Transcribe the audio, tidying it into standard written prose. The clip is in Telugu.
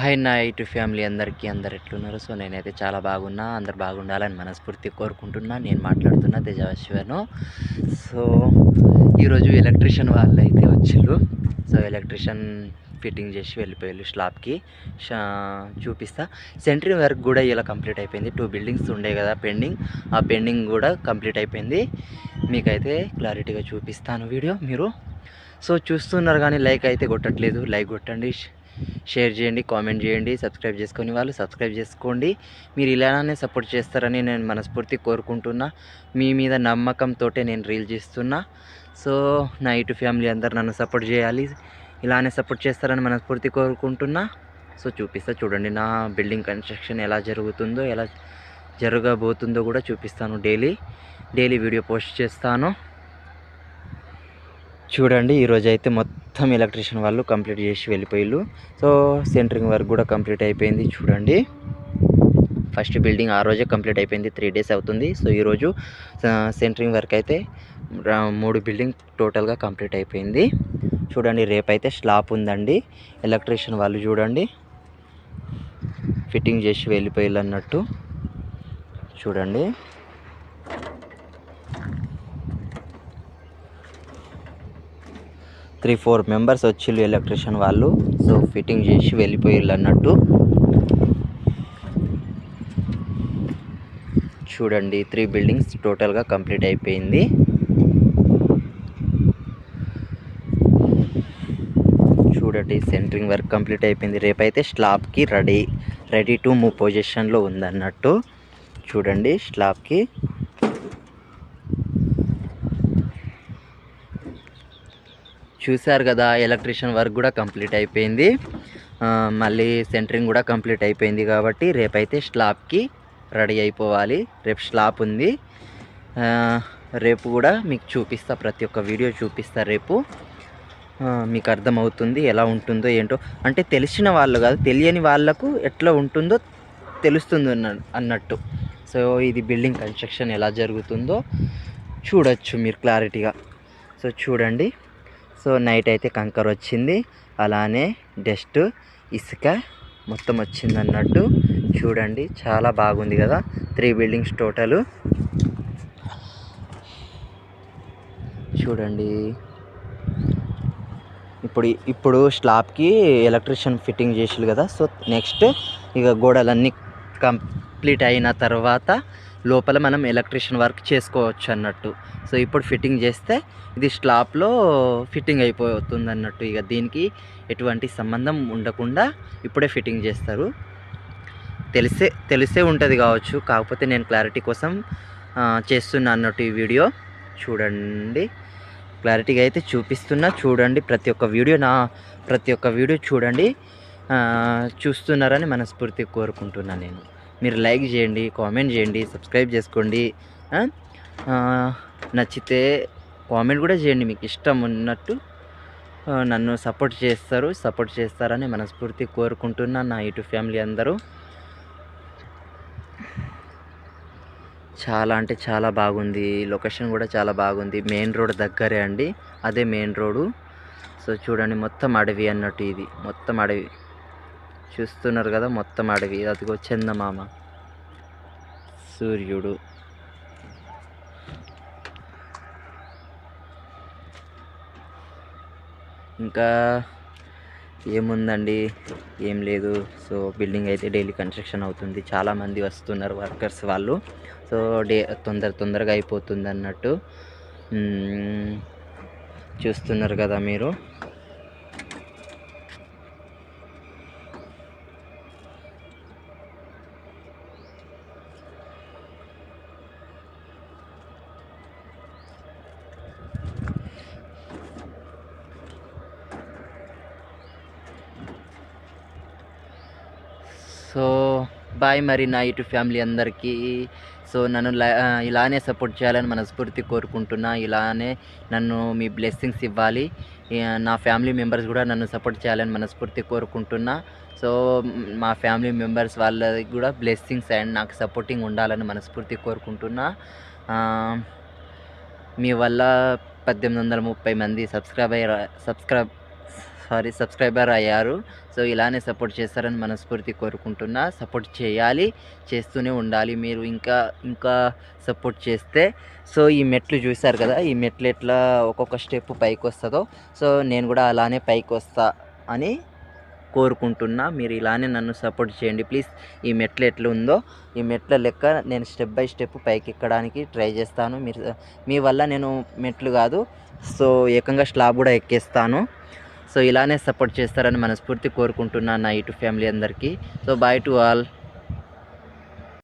హాయ్ నైట్ ఫ్యామిలీ అందరు ఎట్లున్నారు? సో నేనైతే చాలా బాగున్నా, అందరు బాగుండాలని మనస్ఫూర్తి కోరుకుంటున్నా. నేను మాట్లాడుతున్నా తేజస్విను. సో ఈరోజు ఎలక్ట్రీషియన్ వాళ్ళు అయితే వచ్చిళ్ళు. సో ఎలక్ట్రీషియన్ ఫిట్టింగ్ చేసి వెళ్ళిపోయారు స్లాబ్కి. చూపిస్తా. సెంట్రింగ్ వర్క్ కూడా ఇలా కంప్లీట్ అయిపోయింది. 2 బిల్డింగ్స్ ఉండే కదా పెండింగ్, ఆ పెండింగ్ కూడా కంప్లీట్ అయిపోయింది. మీకైతే క్లారిటీగా చూపిస్తాను వీడియో. మీరు సో చూస్తున్నారు కానీ లైక్ అయితే కొట్టట్లేదు. లైక్ కొట్టండి, షేర్ చేయండి, కామెంట్ చేయండి. సబ్స్క్రైబ్ చేసుకొని వాళ్ళు సబ్స్క్రైబ్ చేసుకోండి. మీరు ఇలానే సపోర్ట్ చేస్తారని నేను మనస్ఫూర్తి కోరుకుంటున్నా. మీ మీద నమ్మకంతో నేను రీల్ చేస్తున్నా. సో నా యూట్యూబ్ ఫ్యామిలీ అందరు నన్ను సపోర్ట్ చేయాలి, ఇలానే సపోర్ట్ చేస్తారని మనస్ఫూర్తి కోరుకుంటున్నా. సో చూపిస్తా చూడండి, నా బిల్డింగ్ కన్స్ట్రక్షన్ ఎలా జరుగుతుందో, ఎలా జరగబోతుందో కూడా చూపిస్తాను. డైలీ వీడియో పోస్ట్ చేస్తాను. చూడండి, ఈరోజు అయితే మొత్తం ఎలక్ట్రీషియన్ వాళ్ళు కంప్లీట్ చేసి వెళ్ళిపోయిళ్ళు. సో సెంటరింగ్ వర్క్ కూడా కంప్లీట్ అయిపోయింది. చూడండి, ఫస్ట్ బిల్డింగ్ ఆ రోజే కంప్లీట్ అయిపోయింది, 3 డేస్ అవుతుంది. సో ఈరోజు సెంటరింగ్ వర్క్ అయితే 3 బిల్డింగ్ టోటల్గా కంప్లీట్ అయిపోయింది. చూడండి, రేపైతే స్లాబ్ ఉందండి. ఎలక్ట్రీషియన్ వాళ్ళు చూడండి ఫిట్టింగ్ చేసి వెళ్ళిపోయిళ్ళు అన్నట్టు. చూడండి, త్రీ 4 మెంబర్స్ వచ్చిళ్ళు ఎలక్ట్రీషియన్ వాళ్ళు. సో ఫిట్టింగ్ చేసి వెళ్ళిపోయిళ్ళు అన్నట్టు. చూడండి, 3 బిల్డింగ్స్ టోటల్గా కంప్లీట్ అయిపోయింది. చూడండి, సెంటరింగ్ వర్క్ కంప్లీట్ అయిపోయింది. రేపైతే స్లాబ్కి రెడీ టు మూవ్ పొజిషన్లో ఉందన్నట్టు. చూడండి, స్లాబ్కి చూశారు కదా, ఎలక్ట్రీషియన్ వర్క్ కూడా కంప్లీట్ అయిపోయింది. మళ్ళీ సెంటరింగ్ కూడా కంప్లీట్ అయిపోయింది. కాబట్టి రేపైతే స్లాబ్కి రెడీ అయిపోవాలి. రేపు స్లాబ్ ఉంది. రేపు కూడా మీకు చూపిస్తా, ప్రతి ఒక్క వీడియో చూపిస్తా రేపు. మీకు అర్థమవుతుంది ఎలా ఉంటుందో ఏంటో. అంటే తెలిసిన వాళ్ళు కాదు, తెలియని వాళ్ళకు ఎట్లా ఉంటుందో తెలుస్తుంది అన్నట్టు. సో ఇది బిల్డింగ్ కన్స్ట్రక్షన్ ఎలా జరుగుతుందో చూడొచ్చు మీరు క్లారిటీగా. సో చూడండి, సో నైట్ అయితే కంకర వచ్చింది, అలానే డస్ట్, ఇసుక మొత్తం వచ్చింది అన్నట్టు. చూడండి, చాలా బాగుంది కదా, 3 బిల్డింగ్స్ టోటలు. చూడండి, ఇప్పుడు స్లాబ్కి ఎలక్ట్రీషియన్ ఫిట్టింగ్ చేసిరు కదా. సో నెక్స్ట్ ఇక గోడలన్నీ కంప్లీట్ అయిన తర్వాత లోపల మనం ఎలక్ట్రీషియన్ వర్క్ చేసుకోవచ్చు అన్నట్టు. సో ఇప్పుడు ఫిట్టింగ్ చేస్తే ఇది స్లాబ్లో ఫిట్టింగ్ అయిపోతుంది అన్నట్టు. ఇక దీనికి ఎటువంటి సంబంధం ఉండకుండా ఇప్పుడే ఫిట్టింగ్ చేస్తారు. తెలిసే ఉంటుంది కావచ్చు, కాకపోతే నేను క్లారిటీ కోసం చేస్తున్నా అన్నట్టు ఈ వీడియో. చూడండి, క్లారిటీగా అయితే చూపిస్తున్నా. చూడండి, ప్రతి ఒక్క వీడియో చూడండి, చూస్తున్నారని మనస్ఫూర్తి కోరుకుంటున్నా నేను. మీరు లైక్ చేయండి, కామెంట్ చేయండి, సబ్స్క్రైబ్ చేసుకోండి. నచ్చితే కామెంట్ కూడా చేయండి, మీకు ఇష్టం ఉన్నట్టు. నన్ను సపోర్ట్ చేస్తారని మనస్ఫూర్తి కోరుకుంటున్నా. నా యూట్యూబ్ ఫ్యామిలీ అందరూ చాలా అంటే చాలా బాగుంది. లొకేషన్ కూడా చాలా బాగుంది. మెయిన్ రోడ్ దగ్గరే అండి, అదే మెయిన్ రోడ్డు. సో చూడండి, మొత్తం అడవి అన్నట్టు. ఇది మొత్తం అడవి చూస్తున్నారు కదా, మొత్తం అడవి. అదిగో చందమామ, సూర్యుడు. ఇంకా ఏముందండి, ఏం లేదు. సో బిల్డింగ్ అయితే డైలీ కన్స్ట్రక్షన్ అవుతుంది. చాలామంది వస్తున్నారు వర్కర్స్ వాళ్ళు. సో తొందరగా అయిపోతుంది అన్నట్టు. చూస్తున్నారు కదా మీరు. సో బాయ్ మరి నా యూట్యూబ్ ఫ్యామిలీ అందరికీ. సో నన్ను ఇలానే సపోర్ట్ చేయాలని మనస్ఫూర్తి కోరుకుంటున్నా. ఇలానే నన్ను మీ బ్లెస్సింగ్స్ ఇవ్వాలి. నా ఫ్యామిలీ మెంబర్స్ కూడా నన్ను సపోర్ట్ చేయాలని మనస్ఫూర్తి కోరుకుంటున్నా. సో మా ఫ్యామిలీ మెంబర్స్ వాళ్ళకి కూడా బ్లెస్సింగ్స్ అండ్ నాకు సపోర్టింగ్ ఉండాలని మనస్ఫూర్తి కోరుకుంటున్నా. మీ వల్ల 1830 మంది సబ్స్క్రైబర్ అయ్యారు. సో ఇలానే సపోర్ట్ చేస్తారని మనస్ఫూర్తి కోరుకుంటున్నా. సపోర్ట్ చేయాలి, చేస్తూనే ఉండాలి. మీరు ఇంకా ఇంకా సపోర్ట్ చేస్తే సో ఈ మెట్లు చూశారు కదా, ఈ మెట్లు ఎట్లా ఒక్కొక్క స్టెప్ పైకి వస్తుందో సో నేను కూడా అలానే పైకి వస్తా అని కోరుకుంటున్నా. మీరు ఇలానే నన్ను సపోర్ట్ చేయండి ప్లీజ్. ఈ మెట్లు ఎట్లా ఉందో ఈ మెట్ల లెక్క నేను స్టెప్ బై స్టెప్ పైకి ఎక్కడానికి ట్రై చేస్తాను. మీ వల్ల నేను మెట్లు కాదు సో ఏకంగా స్లాబ్ కూడా ఎక్కేస్తాను. సో ఇలానే సపోర్ట్ చేస్తారని మనస్ఫూర్తి కోరుకుంటున్నాను నా యూట్యూబ్ ఫ్యామిలీ అందరికీ. So bye to all.